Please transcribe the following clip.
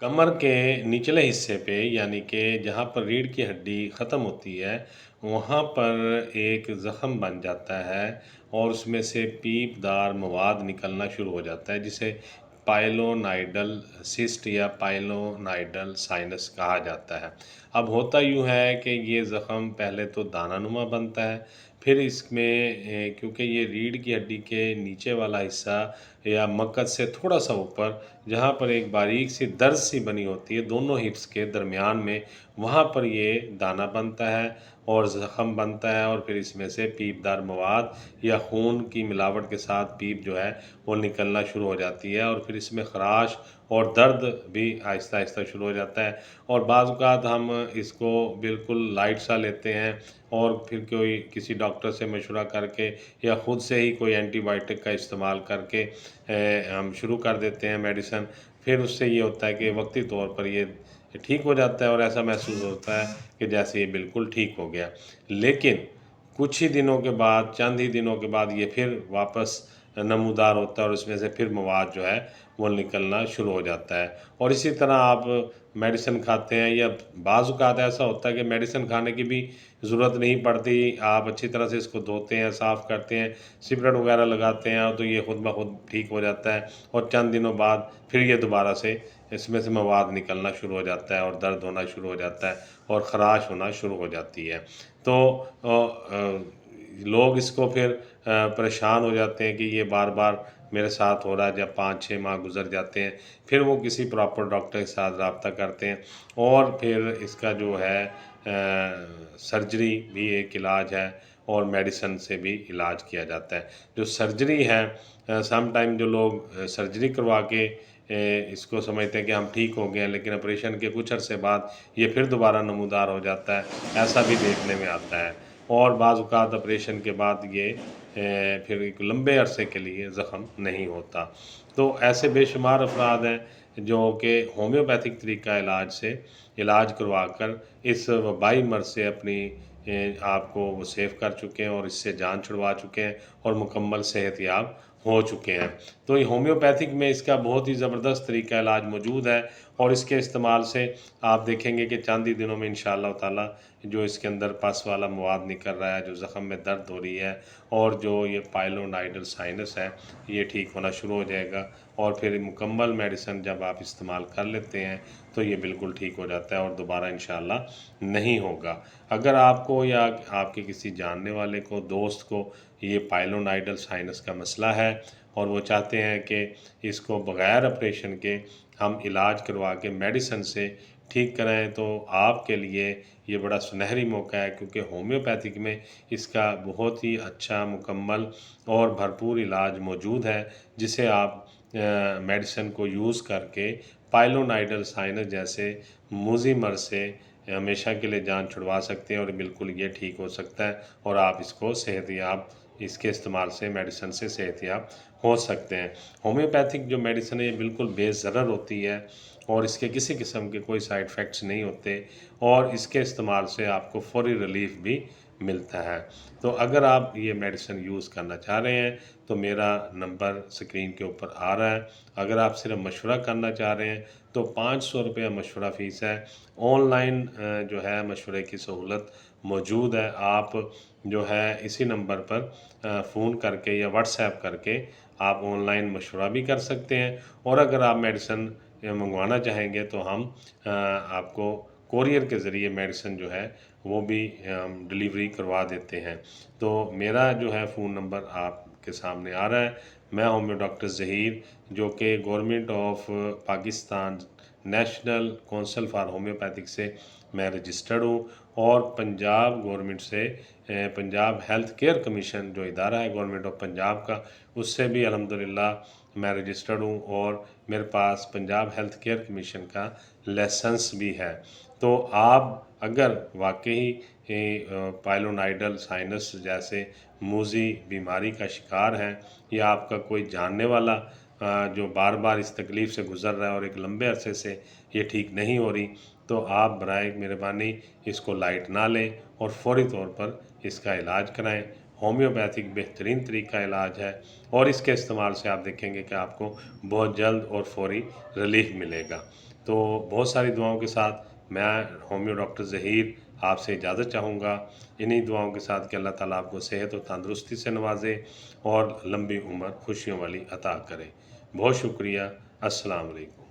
कमर के निचले हिस्से पे यानी कि जहाँ पर रीढ़ की हड्डी ख़त्म होती है, वहाँ पर एक ज़ख़्म बन जाता है और उसमें से पीपदार मवाद निकलना शुरू हो जाता है, जिसे पाइलोनाइडल सिस्ट या पाइलोनाइडल साइनस कहा जाता है। अब होता यूँ है कि ये ज़ख़्म पहले तो दानानुमा बनता है, फिर इसमें क्योंकि ये रीढ़ की हड्डी के नीचे वाला हिस्सा या मक्कत से थोड़ा-सा ऊपर, जहाँ पर एक बारीक सी दर्ज सी बनी होती है दोनों हिप्स के दरमियान में, वहाँ पर ये दाना बनता है और ज़ख़्म बनता है और फिर इसमें से पीपदार मवाद या खून की मिलावट के साथ पीप जो है वो निकलना शुरू हो जाती है और फिर इसमें ख़राश और दर्द भी आहिस्ता-आहिस्ता शुरू हो जाता है। और बाज़ औक़ात हम इसको बिल्कुल लाइट सा लेते हैं और फिर कोई किसी डॉक्टर से मशवरा करके या ख़ुद से ही कोई एंटीबायोटिक का इस्तेमाल करके हम शुरू कर देते हैं मेडिसिन। फिर उससे ये होता है कि वक़्ती तौर पर ये ठीक हो जाता है और ऐसा महसूस होता है कि जैसे ये बिल्कुल ठीक हो गया। लेकिन कुछ ही दिनों के बाद, चंद ही दिनों के बाद ये फिर वापस नमूदार होता है और उसमें से फिर मवाद जो है वो निकलना शुरू हो जाता है। और इसी तरह आप मेडिसिन खाते हैं या बाज़ औक़ात ऐसा होता है कि मेडिसिन खाने की भी ज़रूरत नहीं पड़ती, आप अच्छी तरह से इसको धोते हैं, साफ़ करते हैं, सिपरेट वग़ैरह लगाते हैं तो ये ख़ुद ब ख़ुद ठीक हो जाता है और चंद दिनों बाद फिर ये दोबारा से इसमें से मवाद निकलना शुरू हो जाता है और दर्द होना शुरू हो जाता है और ख़राश होना शुरू हो जाती है। तो लोग इसको फिर परेशान हो जाते हैं कि ये बार-बार मेरे साथ हो रहा है। जब 5-6 माह गुज़र जाते हैं, फिर वो किसी प्रॉपर डॉक्टर के साथ राब्ता करते हैं और फिर इसका जो है सर्जरी भी एक इलाज है और मेडिसिन से भी इलाज किया जाता है। जो सर्जरी है सम टाइम जो लोग सर्जरी करवा के इसको समझते हैं कि हम ठीक हो गए हैं, लेकिन ऑपरेशन के कुछ अरसे बाद ये फिर दोबारा नमूदार हो जाता है, ऐसा भी देखने में आता है। और बाज़ औक़ात ऑपरेशन के बाद ये फिर एक लंबे अरसे के लिए ज़ख़्म नहीं होता। तो ऐसे बेशुमार अफ़राद हैं जो कि होम्योपैथिक तरीक़ा इलाज से इलाज करवा कर इस वबाई मर्ज़ से अपनी आप को वो सेफ़ कर चुके हैं और इससे जान छुड़वा चुके हैं और मुकम्मल सेहतयाब हो चुके हैं। तो ये होम्योपैथिक में इसका बहुत ही ज़बरदस्त तरीक़ा इलाज मौजूद है और इसके इस्तेमाल से आप देखेंगे कि चंद ही दिनों में इंशाअल्लाह ताला जो इसके अंदर पस वाला मवाद निकल रहा है, जो ज़ख़्म में दर्द हो रही है और जो ये पाइलोनाइडल साइनस है, ये ठीक होना शुरू हो जाएगा और फिर मुकम्मल मेडिसिन जब आप इस्तेमाल कर लेते हैं, तो ये बिल्कुल ठीक हो जाता है और दोबारा इंशाअल्लाह नहीं होगा। अगर आपको या आपके किसी जानने वाले को, दोस्त को ये पाइलोनाइडल साइनस का मसला है और वो चाहते हैं कि इसको बग़ैर ऑपरेशन के हम इलाज करवा के मेडिसिन से ठीक कराएँ, तो आपके लिए ये बड़ा सुनहरी मौका है क्योंकि होम्योपैथिक में इसका बहुत ही अच्छा, मुकम्मल और भरपूर इलाज मौजूद है, जिसे आप मेडिसिन को यूज़ करके पाइलोनाइडल साइनस जैसे मूज़ी मर्ज़ से हमेशा के लिए जान छुड़वा सकते हैं और बिल्कुल ये ठीक हो सकता है और आप इसको सेहतयाब इसके इस्तेमाल से मेडिसिन से सेहतयाब हो सकते हैं। होम्योपैथिक जो मेडिसिन है ये बिल्कुल बेज़रर होती है और इसके किसी किस्म के कोई साइड इफ़ेक्ट्स नहीं होते और इसके इस्तेमाल से आपको फ़ौरी रिलीफ़ भी मिलता है। तो अगर आप ये मेडिसिन यूज़ करना चाह रहे हैं, तो मेरा नंबर स्क्रीन के ऊपर आ रहा है। अगर आप सिर्फ़ मशवरा करना चाह रहे हैं, तो ₹500 मशवरा फ़ीस है। ऑनलाइन जो है मशवरे की सहूलत मौजूद है। आप जो है इसी नंबर पर फ़ोन करके या व्हाट्सएप करके आप ऑनलाइन मशवरा भी कर सकते हैं और अगर आप मेडिसिन मँगवाना चाहेंगे तो हम आपको कोरियर के ज़रिए मेडिसिन जो है वो भी डिलीवरी करवा देते हैं। तो मेरा जो है फ़ोन नंबर आपके सामने आ रहा है। मैं होम्यो डॉक्टर ज़हीर, जो कि government of Pakistan national council for homeopathic से मैं रजिस्टर्ड हूँ और पंजाब गवर्नमेंट से पंजाब हेल्थ केयर कमीशन जो इदारा है गवर्नमेंट ऑफ पंजाब का, उससे भी अल्हम्दुलिल्लाह मैं रजिस्टर्ड हूँ और मेरे पास पंजाब हेल्थ केयर कमीशन का लाइसेंस भी है। तो आप अगर वाक़ई पाइलोनाइडल साइनस जैसे मूज़ी बीमारी का शिकार हैं या आपका कोई जानने वाला जो बार-बार इस तकलीफ़ से गुज़र रहा है और एक लंबे अरसे से ये ठीक नहीं हो रही, तो आप बराए मेहरबानी इसको लाइट ना लें और फ़ौरी तौर पर इसका इलाज कराएँ। होम्योपैथिक बेहतरीन तरीक़ा इलाज है और इसके इस्तेमाल से आप देखेंगे कि आपको बहुत जल्द और फ़ौरी रिलीफ़ मिलेगा। तो बहुत सारी दुआओं के साथ मैं होम्यो डॉक्टर ज़हीर आपसे इजाज़त चाहूँगा, इन्हीं दुआओं के साथ कि अल्लाह ताला आपको सेहत और तंदुरुस्ती से नवाज़े और लंबी उम्र खुशियों वाली अता करे। बहुत शुक्रिया। अस्सलाम वालेकुम।